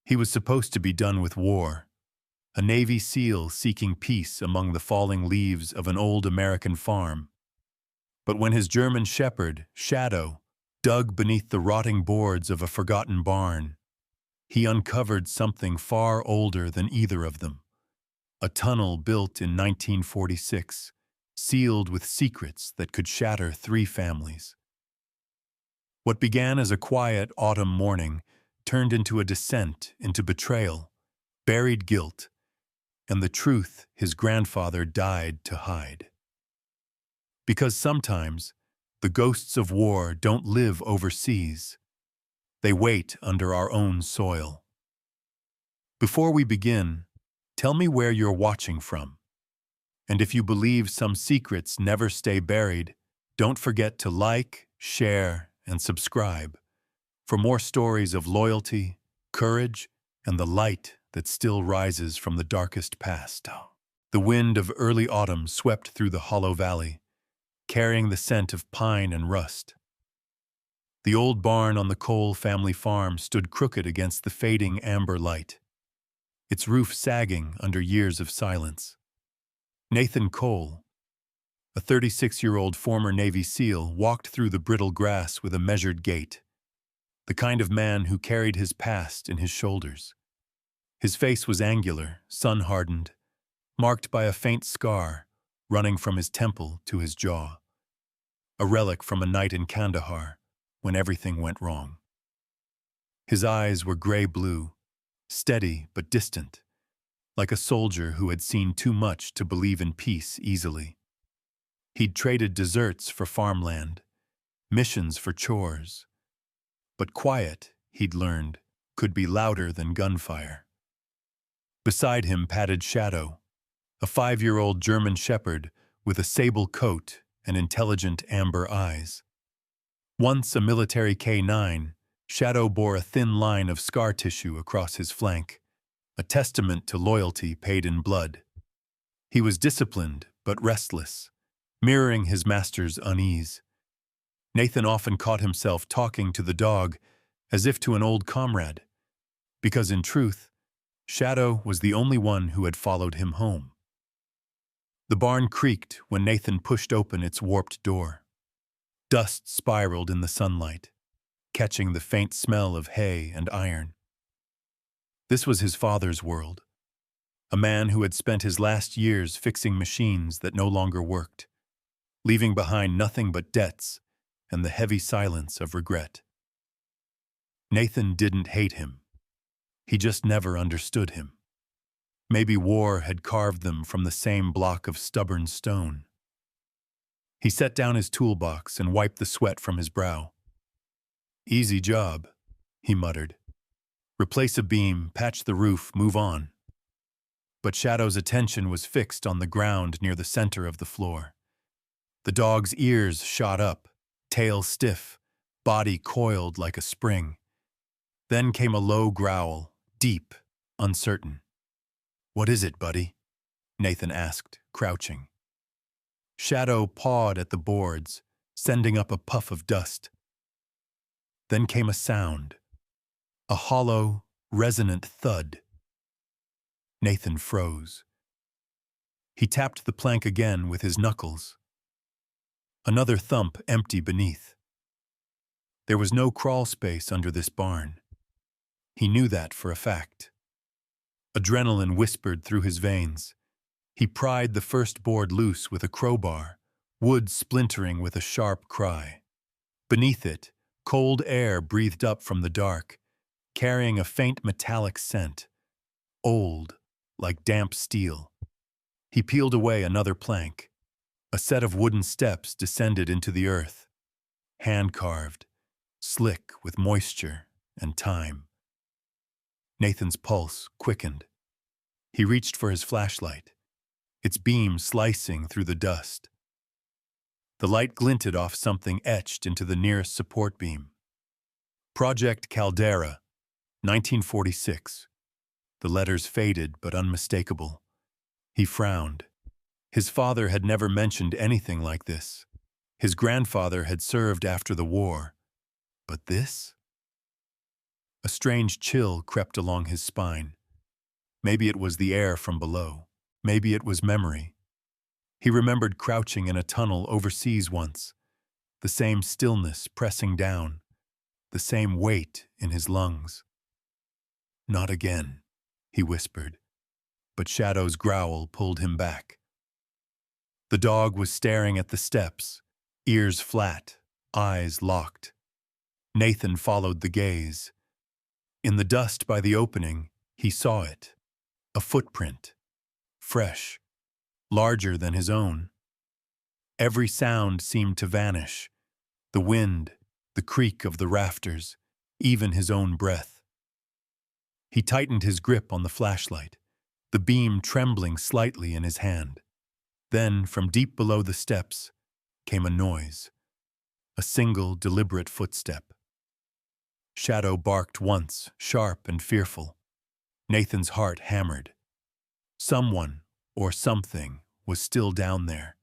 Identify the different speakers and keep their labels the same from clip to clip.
Speaker 1: He was supposed to be done with war, a Navy SEAL seeking peace among the falling leaves of an old American farm. But when his German shepherd, Shadow, dug beneath the rotting boards of a forgotten barn, he uncovered something far older than either of them. A tunnel built in 1946, sealed with secrets that could shatter 3 families. What began as a quiet autumn morning turned into a descent into betrayal, buried guilt, and the truth his grandfather died to hide. Because sometimes, the ghosts of war don't live overseas. They wait under our own soil. Before we begin, tell me where you're watching from. And if you believe some secrets never stay buried, don't forget to like, share, and subscribe for more stories of loyalty, courage, and the light that still rises from the darkest past. The wind of early autumn swept through the hollow valley, carrying the scent of pine and rust. The old barn on the Cole family farm stood crooked against the fading amber light, its roof sagging under years of silence. Nathan Cole, a 36-year-old former Navy SEAL, walked through the brittle grass with a measured gait, the kind of man who carried his past in his shoulders. His face was angular, sun-hardened, marked by a faint scar running from his temple to his jaw, a relic from a night in Kandahar when everything went wrong. His eyes were gray-blue, steady but distant, like a soldier who had seen too much to believe in peace easily. He'd traded deserts for farmland, missions for chores. But quiet, he'd learned, could be louder than gunfire. Beside him padded Shadow, a 5-year-old German shepherd with a sable coat and intelligent amber eyes. Once a military K-9, Shadow bore a thin line of scar tissue across his flank, a testament to loyalty paid in blood. He was disciplined but restless, mirroring his master's unease. Nathan often caught himself talking to the dog as if to an old comrade, because in truth, Shadow was the only one who had followed him home. The barn creaked when Nathan pushed open its warped door. Dust spiraled in the sunlight, catching the faint smell of hay and iron. This was his father's world, a man who had spent his last years fixing machines that no longer worked, leaving behind nothing but debts and the heavy silence of regret. Nathan didn't hate him. He just never understood him. Maybe war had carved them from the same block of stubborn stone. He set down his toolbox and wiped the sweat from his brow. "Easy job," he muttered. "Replace a beam, patch the roof, move on." But Shadow's attention was fixed on the ground near the center of the floor. The dog's ears shot up, tail stiff, body coiled like a spring. Then came a low growl, deep, uncertain. "What is it, buddy?" Nathan asked, crouching. Shadow pawed at the boards, sending up a puff of dust. Then came a sound, a hollow, resonant thud. Nathan froze. He tapped the plank again with his knuckles. Another thump empty beneath. There was no crawl space under this barn. He knew that for a fact. Adrenaline whispered through his veins. He pried the first board loose with a crowbar, wood splintering with a sharp cry. Beneath it, cold air breathed up from the dark, carrying a faint metallic scent, old, like damp steel. He peeled away another plank. A set of wooden steps descended into the earth, hand-carved, slick with moisture and time. Nathan's pulse quickened. He reached for his flashlight, its beam slicing through the dust. The light glinted off something etched into the nearest support beam. Project Caldera, 1946. The letters faded but unmistakable. He frowned. His father had never mentioned anything like this. His grandfather had served after the war. But this? A strange chill crept along his spine. Maybe it was the air from below. Maybe it was memory. He remembered crouching in a tunnel overseas once, the same stillness pressing down, the same weight in his lungs. "Not again," he whispered, but Shadow's growl pulled him back. The dog was staring at the steps, ears flat, eyes locked. Nathan followed the gaze. In the dust by the opening, he saw it. A footprint. Fresh. Larger than his own. Every sound seemed to vanish. The wind, the creak of the rafters, even his own breath. He tightened his grip on the flashlight, the beam trembling slightly in his hand. Then, from deep below the steps, came a noise. A single, deliberate footstep. Shadow barked once, sharp and fearful. Nathan's heart hammered. Someone, or something, was still down there,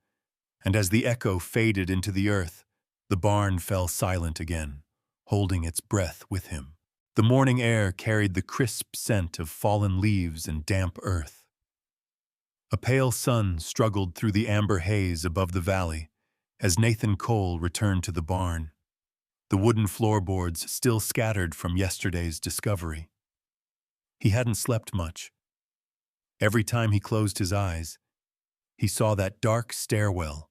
Speaker 1: and as the echo faded into the earth, the barn fell silent again, holding its breath with him. The morning air carried the crisp scent of fallen leaves and damp earth. A pale sun struggled through the amber haze above the valley as Nathan Cole returned to the barn, the wooden floorboards still scattered from yesterday's discovery. He hadn't slept much. Every time he closed his eyes, he saw that dark stairwell,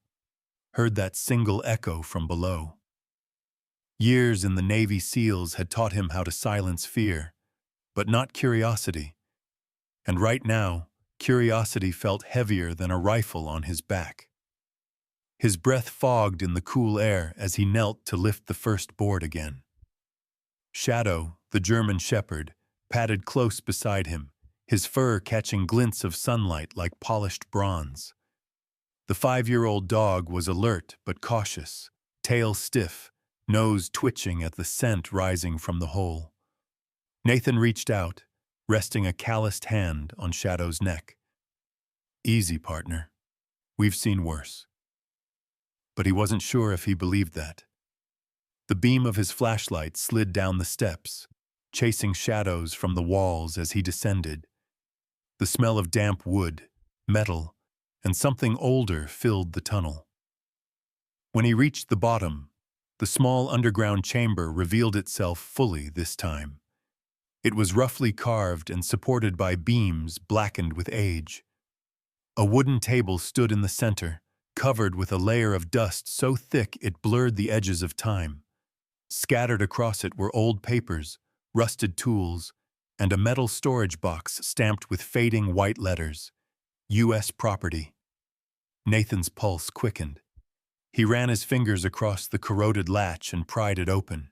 Speaker 1: heard that single echo from below. Years in the Navy SEALs had taught him how to silence fear, but not curiosity. And right now, curiosity felt heavier than a rifle on his back. His breath fogged in the cool air as he knelt to lift the first board again. Shadow, the German shepherd, padded close beside him, his fur catching glints of sunlight like polished bronze. The 5-year-old dog was alert but cautious, tail stiff, nose twitching at the scent rising from the hole. Nathan reached out, resting a calloused hand on Shadow's neck. "Easy, partner. We've seen worse." But he wasn't sure if he believed that. The beam of his flashlight slid down the steps, chasing shadows from the walls as he descended. The smell of damp wood, metal, and something older filled the tunnel. When he reached the bottom, the small underground chamber revealed itself fully this time. It was roughly carved and supported by beams blackened with age. A wooden table stood in the center, covered with a layer of dust so thick it blurred the edges of time. Scattered across it were old papers, rusted tools, and a metal storage box stamped with fading white letters. U.S. property. Nathan's pulse quickened. He ran his fingers across the corroded latch and pried it open.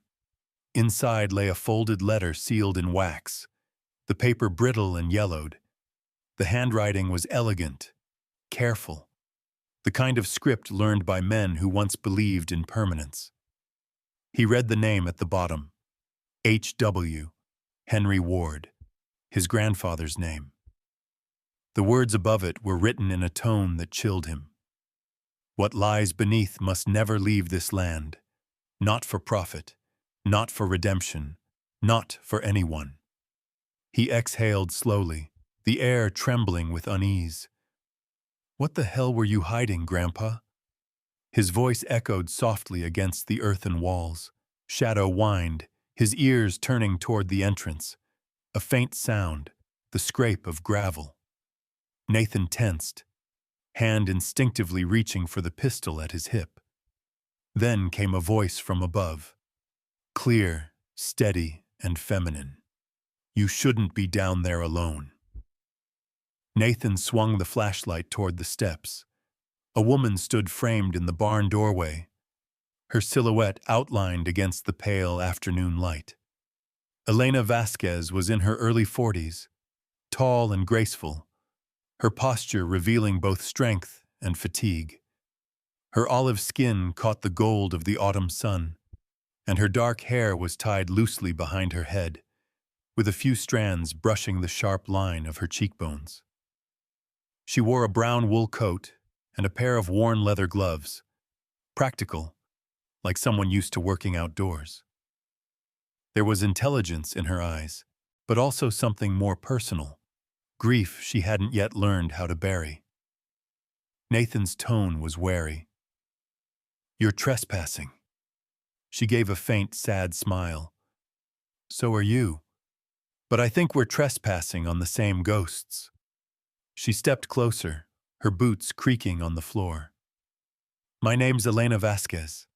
Speaker 1: Inside lay a folded letter sealed in wax, the paper brittle and yellowed. The handwriting was elegant, careful, the kind of script learned by men who once believed in permanence. He read the name at the bottom. H.W. Henry Ward, his grandfather's name. The words above it were written in a tone that chilled him. What lies beneath must never leave this land, not for profit, not for redemption, not for anyone. He exhaled slowly, the air trembling with unease. "What the hell were you hiding, Grandpa?" His voice echoed softly against the earthen walls. Shadow whined, his ears turning toward the entrance. A faint sound, the scrape of gravel. Nathan tensed, hand instinctively reaching for the pistol at his hip. Then came a voice from above. Clear, steady, and feminine. "You shouldn't be down there alone." Nathan swung the flashlight toward the steps. A woman stood framed in the barn doorway, her silhouette outlined against the pale afternoon light. Elena Vasquez was in her early 40s, tall and graceful, her posture revealing both strength and fatigue. Her olive skin caught the gold of the autumn sun, and her dark hair was tied loosely behind her head, with a few strands brushing the sharp line of her cheekbones. She wore a brown wool coat and a pair of worn leather gloves, practical, like someone used to working outdoors. There was intelligence in her eyes, but also something more personal, grief she hadn't yet learned how to bury. Nathan's tone was wary. "You're trespassing." She gave a faint, sad smile. "So are you. But I think we're trespassing on the same ghosts." She stepped closer, her boots creaking on the floor. "My name's Elena Vasquez.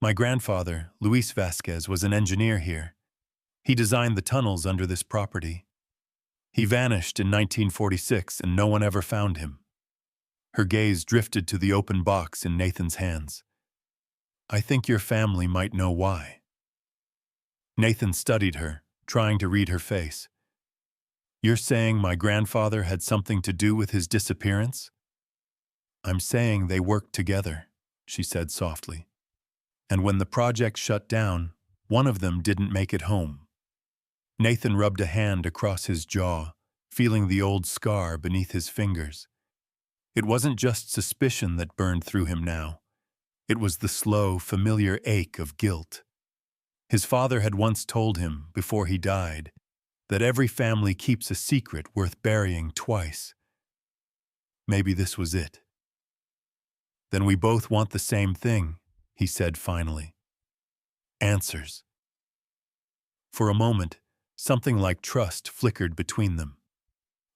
Speaker 1: My grandfather, Luis Vasquez, was an engineer here. He designed the tunnels under this property. He vanished in 1946 and no one ever found him." Her gaze drifted to the open box in Nathan's hands. "I think your family might know why." Nathan studied her, trying to read her face. "You're saying my grandfather had something to do with his disappearance?" "I'm saying they worked together," she said softly. "And when the project shut down, one of them didn't make it home." Nathan rubbed a hand across his jaw, feeling the old scar beneath his fingers. It wasn't just suspicion that burned through him now. It was the slow, familiar ache of guilt. His father had once told him, before he died, that every family keeps a secret worth burying twice. Maybe this was it. "Then we both want the same thing," he said finally. "Answers." For a moment, something like trust flickered between them.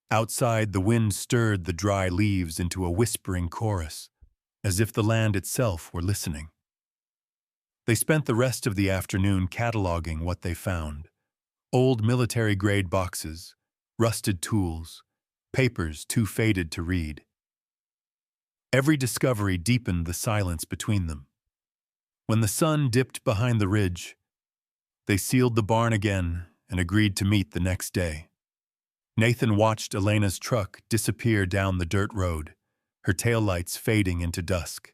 Speaker 1: Outside, the wind stirred the dry leaves into a whispering chorus, as if the land itself were listening. They spent the rest of the afternoon cataloging what they found: old military-grade boxes, rusted tools, papers too faded to read. Every discovery deepened the silence between them. When the sun dipped behind the ridge, they sealed the barn again and agreed to meet the next day. Nathan watched Elena's truck disappear down the dirt road, her taillights fading into dusk.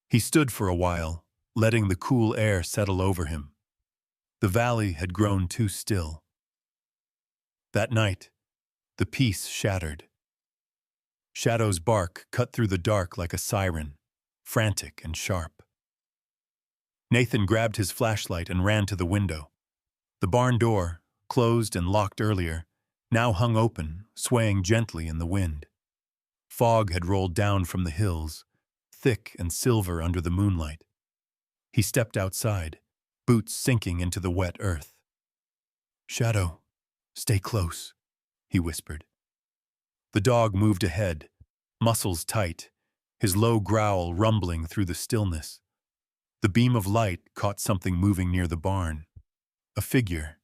Speaker 1: He stood for a while, letting the cool air settle over him. The valley had grown too still. That night, the peace shattered. Shadow's bark cut through the dark like a siren, frantic and sharp. Nathan grabbed his flashlight and ran to the window. The barn door, closed and locked earlier, now hung open, swaying gently in the wind. Fog had rolled down from the hills, thick and silver under the moonlight. He stepped outside, boots sinking into the wet earth. "Shadow, stay close," he whispered. The dog moved ahead, muscles tight, his low growl rumbling through the stillness. The beam of light caught something moving near the barn. A figure,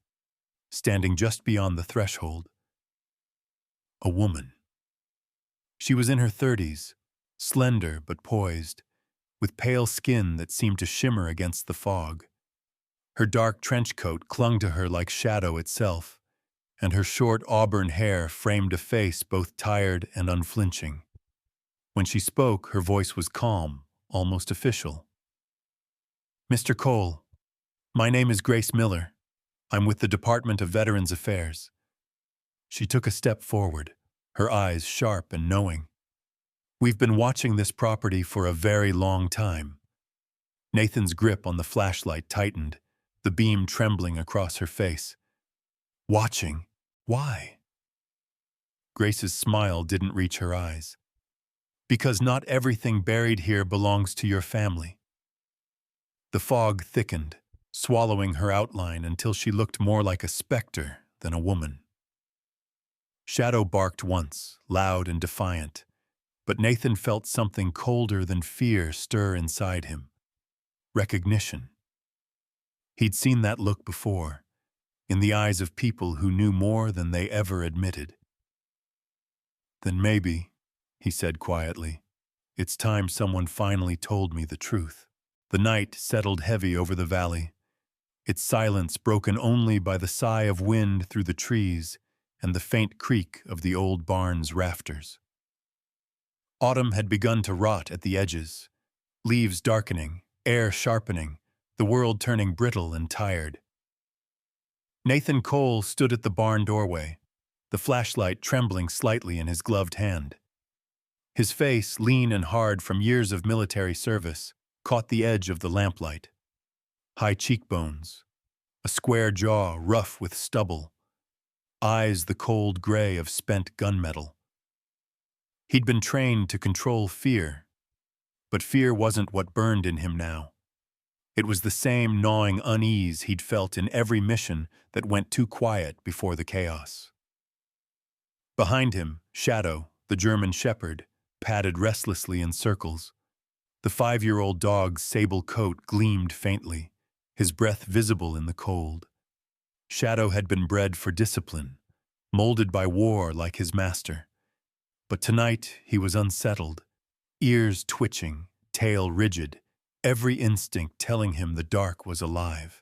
Speaker 1: standing just beyond the threshold. A woman. She was in her 30s, slender but poised, with pale skin that seemed to shimmer against the fog. Her dark trench coat clung to her like shadow itself, and her short auburn hair framed a face both tired and unflinching. When she spoke, her voice was calm, almost official. "Mr. Cole, my name is Grace Miller. I'm with the Department of Veterans Affairs." She took a step forward, her eyes sharp and knowing. "We've been watching this property for a very long time." Nathan's grip on the flashlight tightened, the beam trembling across her face. "Watching? Why?" Grace's smile didn't reach her eyes. "Because not everything buried here belongs to your family." The fog thickened, swallowing her outline until she looked more like a specter than a woman. Shadow barked once, loud and defiant, but Nathan felt something colder than fear stir inside him. Recognition. He'd seen that look before, in the eyes of people who knew more than they ever admitted. "Then maybe," he said quietly, "it's time someone finally told me the truth." The night settled heavy over the valley, its silence broken only by the sigh of wind through the trees and the faint creak of the old barn's rafters. Autumn had begun to rot at the edges, leaves darkening, air sharpening, the world turning brittle and tired. Nathan Cole stood at the barn doorway, the flashlight trembling slightly in his gloved hand. His face, lean and hard from years of military service, caught the edge of the lamplight. High cheekbones, a square jaw rough with stubble, eyes the cold gray of spent gunmetal. He'd been trained to control fear, but fear wasn't what burned in him now. It was the same gnawing unease he'd felt in every mission that went too quiet before the chaos. Behind him, Shadow, the German shepherd, padded restlessly in circles. The 5-year-old dog's sable coat gleamed faintly, his breath visible in the cold. Shadow had been bred for discipline, molded by war like his master. But tonight he was unsettled, ears twitching, tail rigid, every instinct telling him the dark was alive.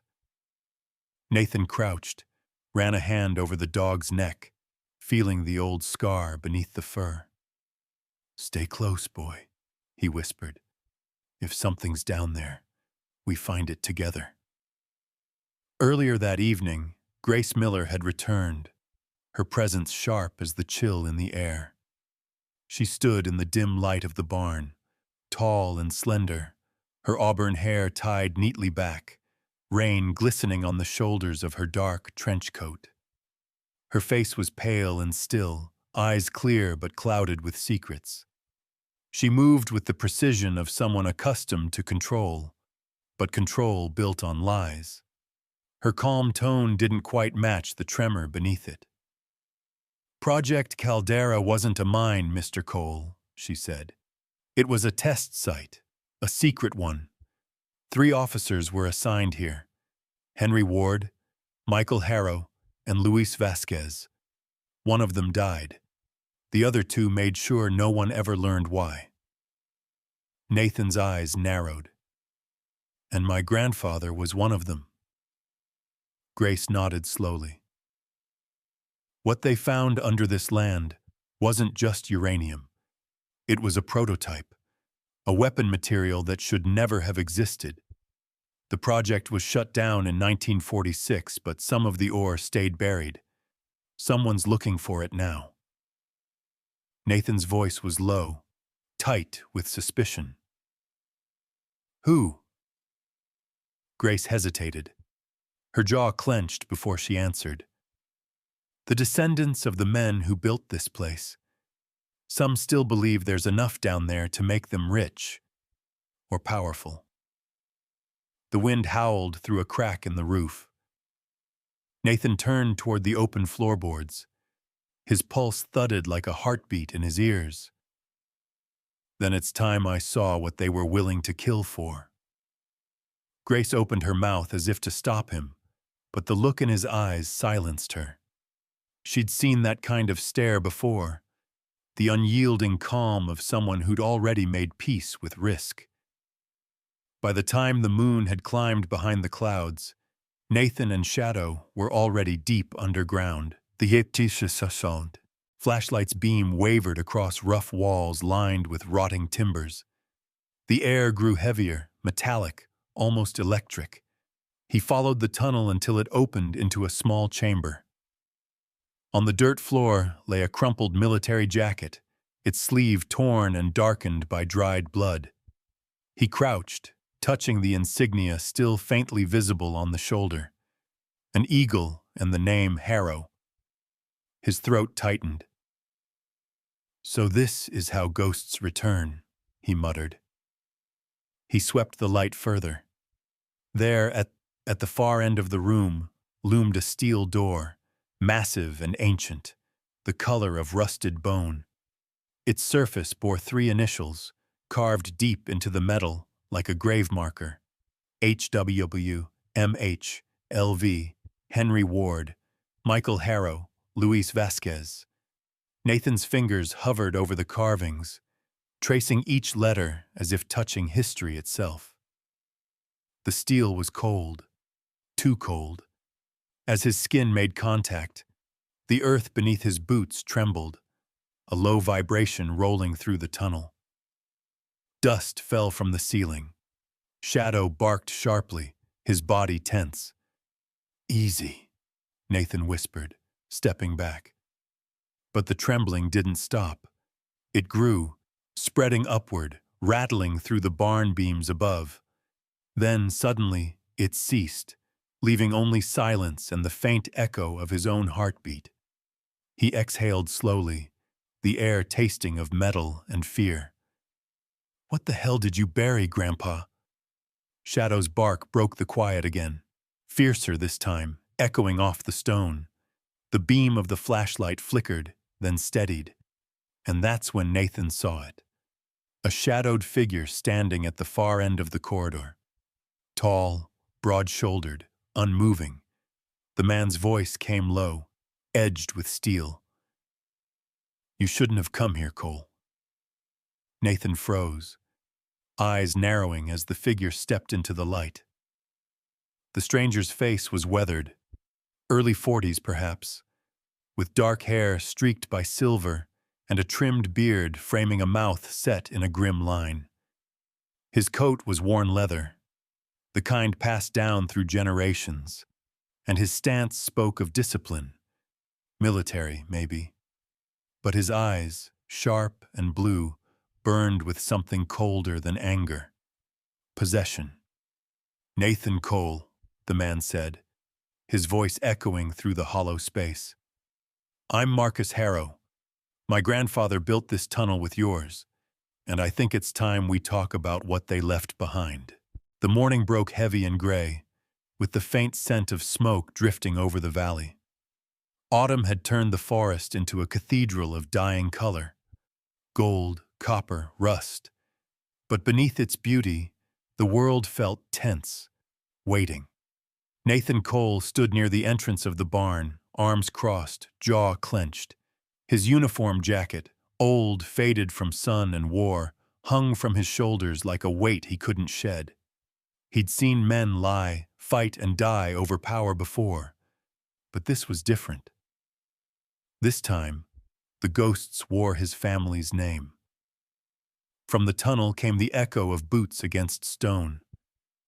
Speaker 1: Nathan crouched, ran a hand over the dog's neck, feeling the old scar beneath the fur. "Stay close, boy," he whispered. "If something's down there, we find it together." Earlier that evening, Grace Miller had returned, her presence sharp as the chill in the air. She stood in the dim light of the barn, tall and slender, her auburn hair tied neatly back, rain glistening on the shoulders of her dark trench coat. Her face was pale and still, eyes clear but clouded with secrets. She moved with the precision of someone accustomed to control, but control built on lies. Her calm tone didn't quite match the tremor beneath it. "Project Caldera wasn't a mine, Mr. Cole," she said. "It was a test site, a secret one. 3 officers were assigned here: Henry Ward, Michael Harrow, and Luis Vasquez. One of them died. The other 2 made sure no one ever learned why." Nathan's eyes narrowed. "And my grandfather was one of them." Grace nodded slowly. What they found under this land wasn't just uranium. It was a prototype, a weapon material that should never have existed. The project was shut down in 1946, but some of the ore stayed buried. Someone's looking for it now. Nathan's voice was low, tight with suspicion. "Who?" Grace hesitated. Her jaw clenched before she answered. "The descendants of the men who built this place. Some still believe there's enough down there to make them rich or powerful." The wind howled through a crack in the roof. Nathan turned toward the open floorboards. His pulse thudded like a heartbeat in his ears. "Then it's time I saw what they were willing to kill for." Grace opened her mouth as if to stop him, but the look in his eyes silenced her. She'd seen that kind of stare before, the unyielding calm of someone who'd already made peace with risk. By the time the moon had climbed behind the clouds, Nathan and Shadow were already deep underground. The flashlight's beam wavered across rough walls lined with rotting timbers. The air grew heavier, metallic, almost electric. He followed the tunnel until it opened into a small chamber. On the dirt floor lay a crumpled military jacket, its sleeve torn and darkened by dried blood. He crouched, touching the insignia still faintly visible on the shoulder. An eagle and the name Harrow. His throat tightened. "So this is how ghosts return," he muttered. He swept the light further. There, at the far end of the room, loomed a steel door, massive and ancient, the color of rusted bone. Its surface bore 3 initials, carved deep into the metal like a grave marker: HW, MH, LV, Henry Ward, Michael Harrow, Luis Vasquez. Nathan's fingers hovered over the carvings, tracing each letter as if touching history itself. The steel was cold, too cold. As his skin made contact, the earth beneath his boots trembled, a low vibration rolling through the tunnel. Dust fell from the ceiling. Shadow barked sharply, his body tense. "Easy," Nathan whispered, stepping back. But the trembling didn't stop. It grew, spreading upward, rattling through the barn beams above. Then, suddenly, it ceased, leaving only silence and the faint echo of his own heartbeat. He exhaled slowly, the air tasting of metal and fear. "What the hell did you bury, Grandpa?" Shadow's bark broke the quiet again, fiercer this time, echoing off the stone. The beam of the flashlight flickered, then steadied. And that's when Nathan saw it. A shadowed figure standing at the far end of the corridor. Tall, broad-shouldered, unmoving. The man's voice came low, edged with steel. "You shouldn't have come here, Cole." Nathan froze, eyes narrowing as the figure stepped into the light. The stranger's face was weathered, early 40s perhaps, with dark hair streaked by silver and a trimmed beard framing a mouth set in a grim line. His coat was worn leather, the kind passed down through generations, and his stance spoke of discipline, military maybe. But his eyes, sharp and blue, burned with something colder than anger. Possession. "Nathan Cole," the man said, his voice echoing through the hollow space. "I'm Marcus Harrow. My grandfather built this tunnel with yours, and I think it's time we talk about what they left behind." The morning broke heavy and gray, with the faint scent of smoke drifting over the valley. Autumn had turned the forest into a cathedral of dying color. Gold, copper, rust. But beneath its beauty, the world felt tense, waiting. Nathan Cole stood near the entrance of the barn, arms crossed, jaw clenched. His uniform jacket, old, faded from sun and war, hung from his shoulders like a weight he couldn't shed. He'd seen men lie, fight, and die over power before, but this was different. This time, the ghosts wore his family's name. From the tunnel came the echo of boots against stone.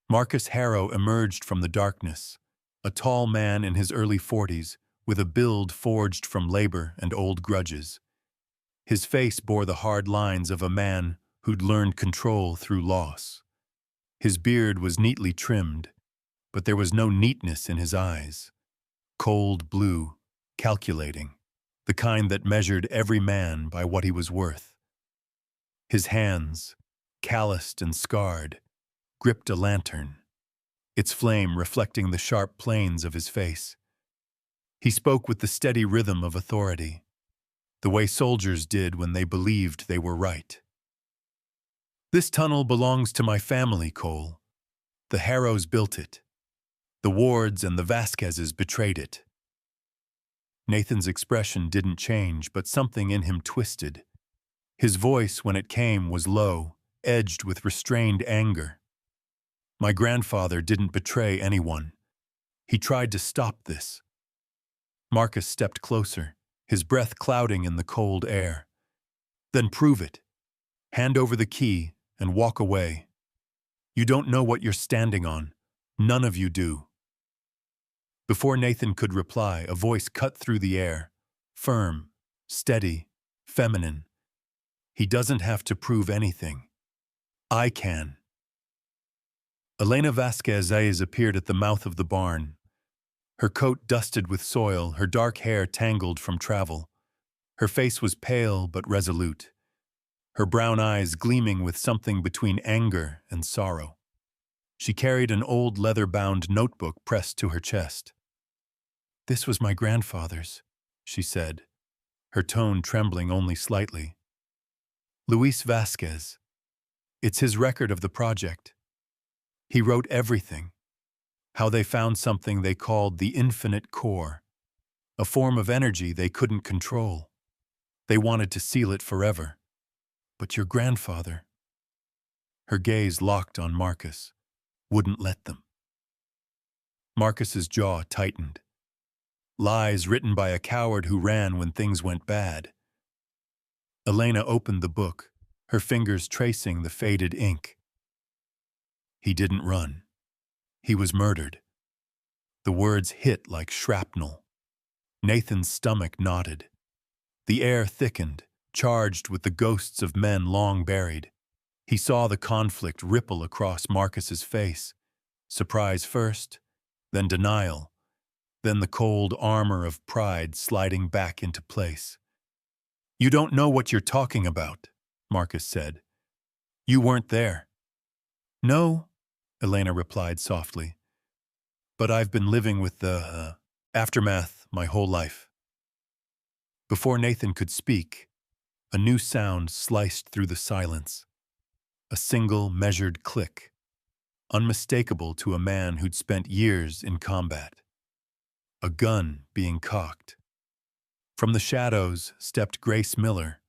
Speaker 1: Marcus Harrow emerged from the darkness, a tall man in his early 40s, with a build forged from labor and old grudges. His face bore the hard lines of a man who'd learned control through loss. His beard was neatly trimmed, but there was no neatness in his eyes. Cold blue, calculating, the kind that measured every man by what he was worth. His hands, calloused and scarred, gripped a lantern, its flame reflecting the sharp planes of his face. He spoke with the steady rhythm of authority, the way soldiers did when they believed they were right. "This tunnel belongs to my family, Cole. The Harrows built it. The Wards and the Vasquezes betrayed it." Nathan's expression didn't change, but something in him twisted. His voice, when it came, was low, edged with restrained anger. "My grandfather didn't betray anyone. He tried to stop this." Marcus stepped closer, his breath clouding in the cold air. "Then prove it. Hand over the key and walk away. You don't know what you're standing on. None of you do." Before Nathan could reply, a voice cut through the air, firm, steady, feminine. "He doesn't have to prove anything. I can." Elena Vasquez appeared at the mouth of the barn, her coat dusted with soil, her dark hair tangled from travel. Her face was pale but resolute, her brown eyes gleaming with something between anger and sorrow. She carried an old leather-bound notebook pressed to her chest. "This was my grandfather's," she said, her tone trembling only slightly. "Luis Vasquez. It's his record of the project. He wrote everything. How they found something they called the infinite core, a form of energy they couldn't control. They wanted to seal it forever. But your grandfather..." Her gaze locked on Marcus, wouldn't let them. Marcus's jaw tightened. Lies written by a coward who ran when things went bad. Elena opened the book, her fingers tracing the faded ink. "He didn't run. He was murdered." The words hit like shrapnel. Nathan's stomach knotted. The air thickened, charged with the ghosts of men long buried. He saw the conflict ripple across Marcus's face. Surprise first, then denial, then the cold armor of pride sliding back into place. "You don't know what you're talking about," Marcus said. "You weren't there." "No," Elena replied softly, "but I've been living with the aftermath my whole life." Before Nathan could speak, a new sound sliced through the silence. A single, measured click, unmistakable to a man who'd spent years in combat. A gun being cocked. From the shadows stepped Grace Miller,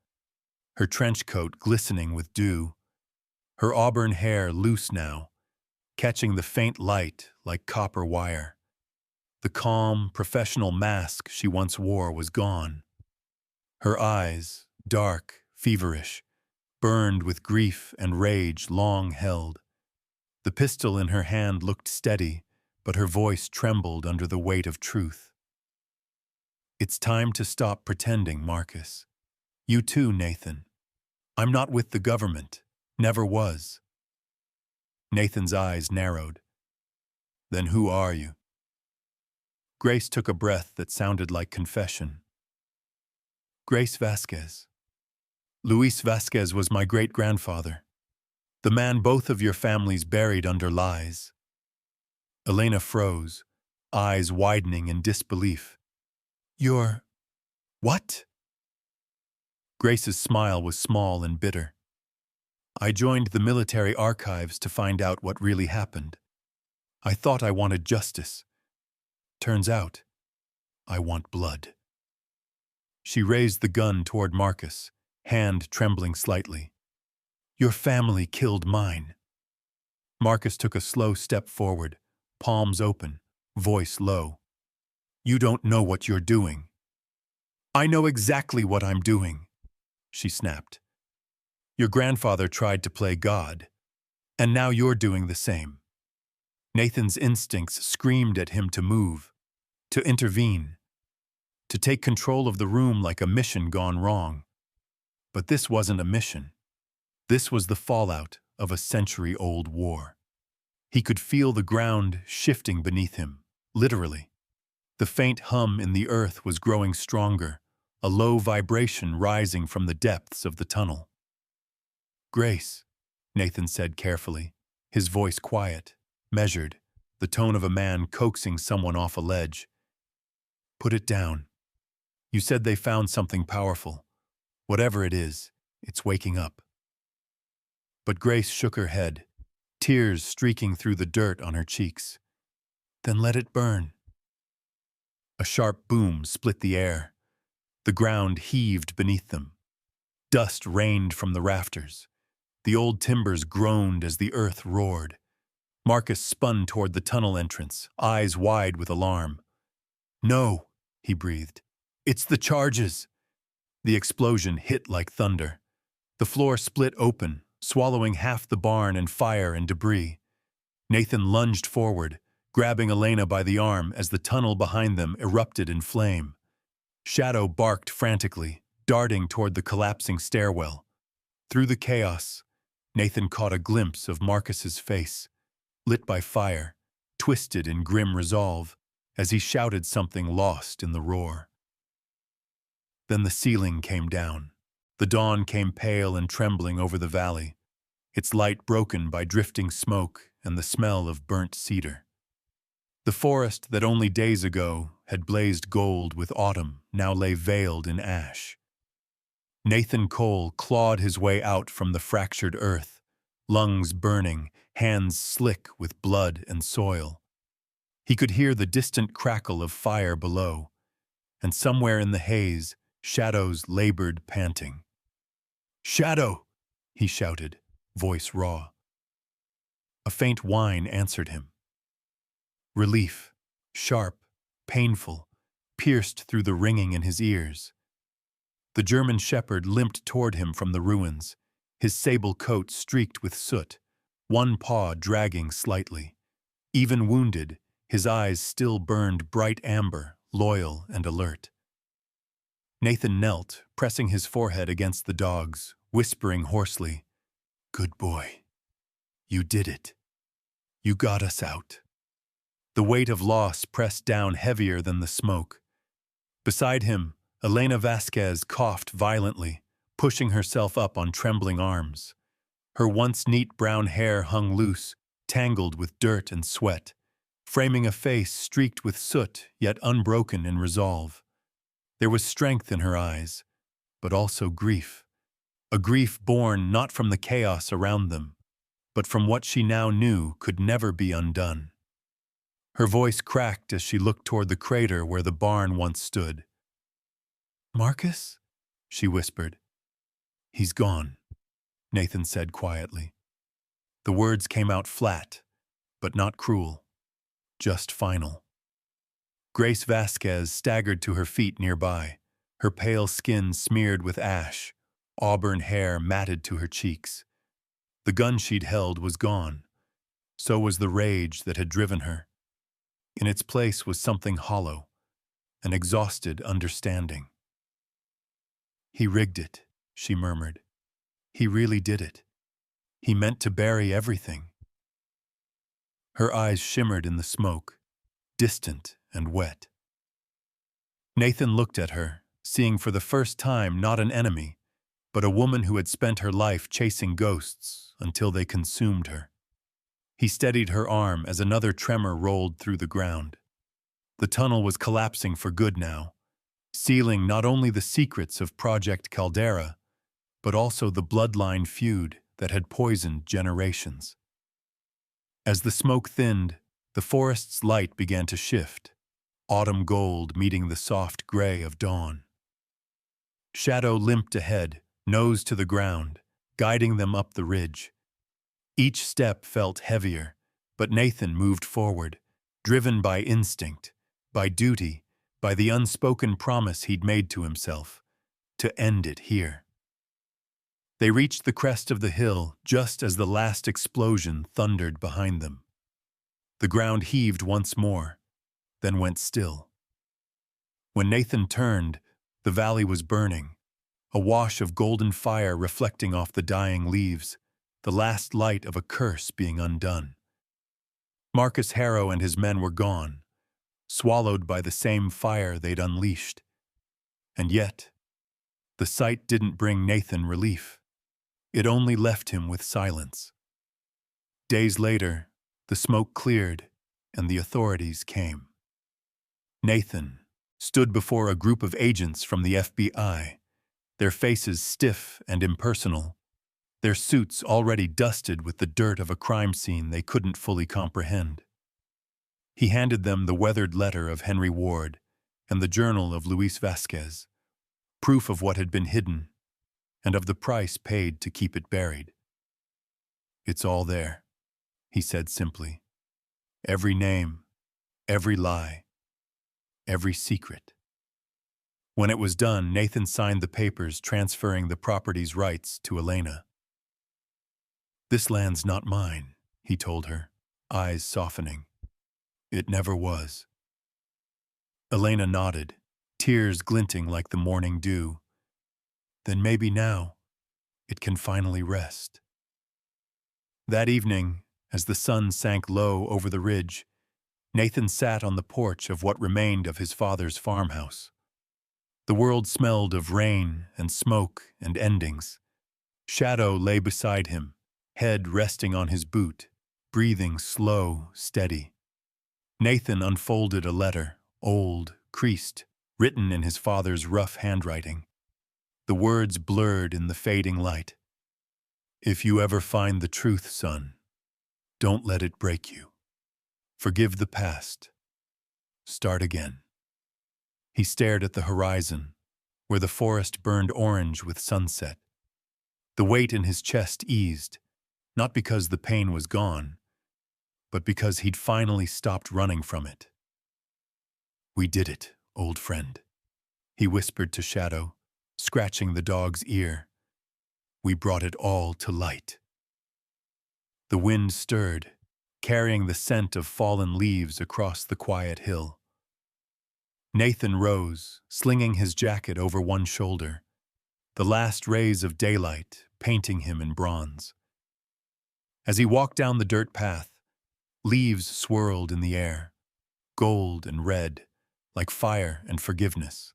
Speaker 1: her trench coat glistening with dew, her auburn hair loose now, catching the faint light like copper wire. The calm, professional mask she once wore was gone. Her eyes, dark, feverish, burned with grief and rage long held. The pistol in her hand looked steady, but her voice trembled under the weight of truth. "It's time to stop pretending, Marcus. You too, Nathan. I'm not with the government. Never was." Nathan's eyes narrowed. "Then who are you?" Grace took a breath that sounded like confession. "Grace Vasquez. Luis Vasquez was my great-grandfather, the man both of your families buried under lies." Elena froze, eyes widening in disbelief. "You're... what?" Grace's smile was small and bitter. "I joined the military archives to find out what really happened. I thought I wanted justice. Turns out, I want blood." She raised the gun toward Marcus, hand trembling slightly. "Your family killed mine." Marcus took a slow step forward, palms open, voice low. "You don't know what you're doing." "I know exactly what I'm doing," she snapped. "Your grandfather tried to play God, and now you're doing the same." Nathan's instincts screamed at him to move, to intervene, to take control of the room like a mission gone wrong. But this wasn't a mission. This was the fallout of a century-old war. He could feel the ground shifting beneath him, literally. The faint hum in the earth was growing stronger, a low vibration rising from the depths of the tunnel. "Grace," Nathan said carefully, his voice quiet, measured, the tone of a man coaxing someone off a ledge. "Put it down. You said they found something powerful. Whatever it is, it's waking up." But Grace shook her head, tears streaking through the dirt on her cheeks. "Then let it burn." A sharp boom split the air. The ground heaved beneath them. Dust rained from the rafters. The old timbers groaned as the earth roared. Marcus spun toward the tunnel entrance, eyes wide with alarm. "No," he breathed. "It's the charges." The explosion hit like thunder. The floor split open, swallowing half the barn in fire and debris. Nathan lunged forward, grabbing Elena by the arm as the tunnel behind them erupted in flame. Shadow barked frantically, darting toward the collapsing stairwell. Through the chaos, Nathan caught a glimpse of Marcus's face, lit by fire, twisted in grim resolve, as he shouted something lost in the roar. Then the ceiling came down. The dawn came pale and trembling over the valley, its light broken by drifting smoke and the smell of burnt cedar. The forest that only days ago had blazed gold with autumn now lay veiled in ash. Nathan Cole clawed his way out from the fractured earth, lungs burning, hands slick with blood and soil. He could hear the distant crackle of fire below, and somewhere in the haze, shadows labored panting. "Shadow!" he shouted, voice raw. A faint whine answered him. Relief, sharp, painful, pierced through the ringing in his ears. The German shepherd limped toward him from the ruins, his sable coat streaked with soot, one paw dragging slightly. Even wounded, his eyes still burned bright amber, loyal and alert. Nathan knelt, pressing his forehead against the dog's, whispering hoarsely, "Good boy. You did it. You got us out." The weight of loss pressed down heavier than the smoke. Beside him, Elena Vasquez coughed violently, pushing herself up on trembling arms. Her once neat brown hair hung loose, tangled with dirt and sweat, framing a face streaked with soot yet unbroken in resolve. There was strength in her eyes, but also grief. A grief born not from the chaos around them, but from what she now knew could never be undone. Her voice cracked as she looked toward the crater where the barn once stood. "Marcus?" she whispered. "He's gone," Nathan said quietly. The words came out flat, but not cruel, just final. Grace Vasquez staggered to her feet nearby, her pale skin smeared with ash, auburn hair matted to her cheeks. The gun she'd held was gone. So was the rage that had driven her. In its place was something hollow, an exhausted understanding. "He rigged it," she murmured. "He really did it. He meant to bury everything." Her eyes shimmered in the smoke, distant and wet. Nathan looked at her, seeing for the first time not an enemy, but a woman who had spent her life chasing ghosts until they consumed her. He steadied her arm as another tremor rolled through the ground. The tunnel was collapsing for good now, sealing not only the secrets of Project Caldera, but also the bloodline feud that had poisoned generations. As the smoke thinned, the forest's light began to shift, autumn gold meeting the soft gray of dawn. Shadow limped ahead, nose to the ground, guiding them up the ridge. Each step felt heavier, but Nathan moved forward, driven by instinct, by duty, by the unspoken promise he'd made to himself, to end it here. They reached the crest of the hill just as the last explosion thundered behind them. The ground heaved once more, then went still. When Nathan turned, the valley was burning, a wash of golden fire reflecting off the dying leaves, the last light of a curse being undone. Marcus Harrow and his men were gone, swallowed by the same fire they'd unleashed. And yet, the sight didn't bring Nathan relief. It only left him with silence. Days later, the smoke cleared and the authorities came. Nathan stood before a group of agents from the FBI, their faces stiff and impersonal, their suits already dusted with the dirt of a crime scene they couldn't fully comprehend. He handed them the weathered letter of Henry Ward and the journal of Luis Vasquez, proof of what had been hidden and of the price paid to keep it buried. "It's all there," he said simply. "Every name, every lie, every secret." When it was done, Nathan signed the papers transferring the property's rights to Elena. "This land's not mine," he told her, eyes softening. "It never was." Elena nodded, tears glinting like the morning dew. "Then maybe now it can finally rest." That evening, as the sun sank low over the ridge, Nathan sat on the porch of what remained of his father's farmhouse. The world smelled of rain and smoke and endings. Shadow lay beside him, head resting on his boot, breathing slow, steady. Nathan unfolded a letter, old, creased, written in his father's rough handwriting. The words blurred in the fading light. "If you ever find the truth, son, don't let it break you. Forgive the past. Start again." He stared at the horizon, where the forest burned orange with sunset. The weight in his chest eased, not because the pain was gone, but because he'd finally stopped running from it. "We did it, old friend," he whispered to Shadow, scratching the dog's ear. "We brought it all to light." The wind stirred, carrying the scent of fallen leaves across the quiet hill. Nathan rose, slinging his jacket over one shoulder, the last rays of daylight painting him in bronze. As he walked down the dirt path, leaves swirled in the air, gold and red, like fire and forgiveness.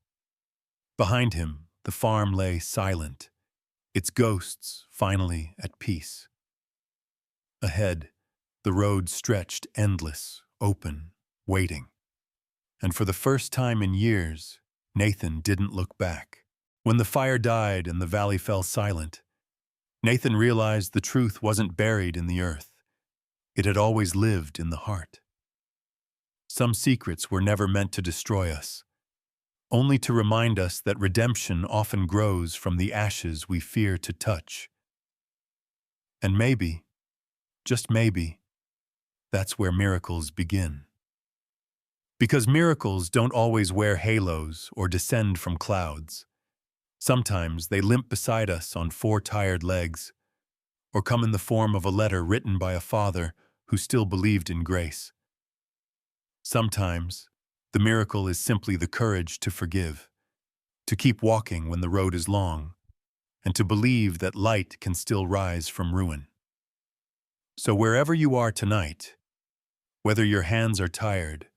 Speaker 1: Behind him, the farm lay silent, its ghosts finally at peace. Ahead, the road stretched endless, open, waiting. And for the first time in years, Nathan didn't look back. When the fire died and the valley fell silent, Nathan realized the truth wasn't buried in the earth. It had always lived in the heart. Some secrets were never meant to destroy us, only to remind us that redemption often grows from the ashes we fear to touch. And maybe, just maybe, that's where miracles begin. Because miracles don't always wear halos or descend from clouds. Sometimes they limp beside us on four tired legs, or come in the form of a letter written by a father who still believed in grace. Sometimes, the miracle is simply the courage to forgive, to keep walking when the road is long, and to believe that light can still rise from ruin. So wherever you are tonight, whether your hands are tired,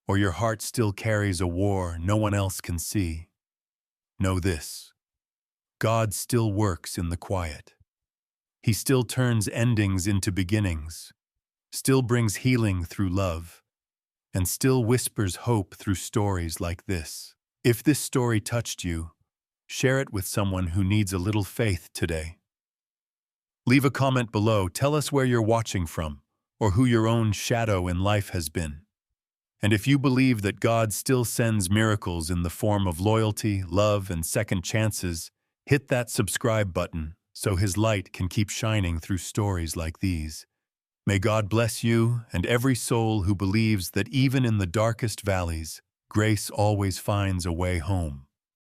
Speaker 1: or your heart still carries a war no one else can see, know this: God still works in the quiet. He still turns endings into beginnings, still brings healing through love, and still whispers hope through stories like this. If this story touched you, share it with someone who needs a little faith today. Leave a comment below, tell us where you're watching from, or who your own shadow in life has been. And if you believe that God still sends miracles in the form of loyalty, love, and second chances, hit that subscribe button so His light can keep shining through stories like these. May God bless you and every soul who believes that even in the darkest valleys, grace always finds a way home.